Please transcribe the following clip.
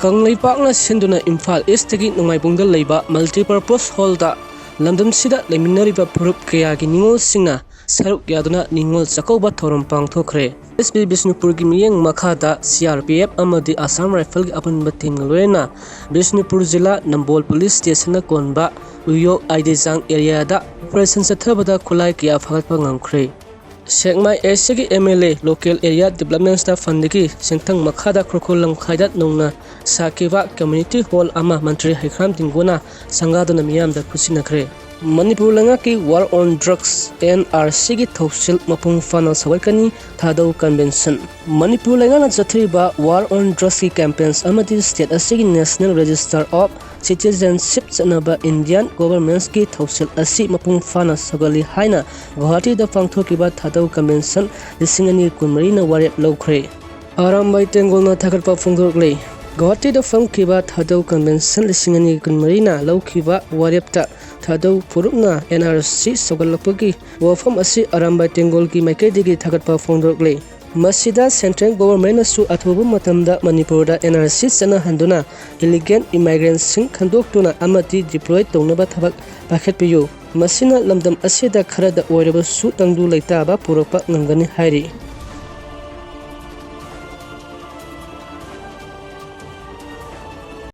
Kanglaipak na senduna Imphal East tagi nungaibungda leiba multipurpose hall da London sida leminariba purup kaya gi ningol singna saruk yaduna ningol sakauba thorum pangthokre. SB Bisnupur gi miyeng makha da CRPF amadi Assam Rifle gi apan batim ngaloena Bisnupur Jilla Nambol Police Station na konba Uyok Aidejang area da operation sathabada khulai kya Thagtpa ngamkhre. Sekmai SG MLA local area development staff fundiki sentang makhada krokolang khaidat nongna sakiwa community hall ama mantri haikram tingona sangaduna miyam da khusinakre. Manipur langa ki war on drugs NRC gi thausil mapung fana sawaikani Thadou convention. Manipur langa na jathriba war on drugs ki campaigns amadi state asigi national register of citizenship chanaba Indian governments ki thausil asi mapung fana sagali haina Guwahati da pangthokiba Thadou convention lisingani kunmari na warep lokre. Arambai tengol na Thagtpa Fhongdkhre Guwahati da pangkiba Thadou convention lisingani kunmari na lokhiba warepta Thadou purukna NRC sogalapagi wafam asi Arambai tengol ki maikaidigi Thagtpa Fhongdkhre Masida central government asu athobu matamda Manipur da NRC sana handuna illegal immigrants sing khandoktuna amati deploy tonaba thabak pakhetpiyu masina lamdam asida khara da oiraba su tangdu leitaba purakpa ngangani hairi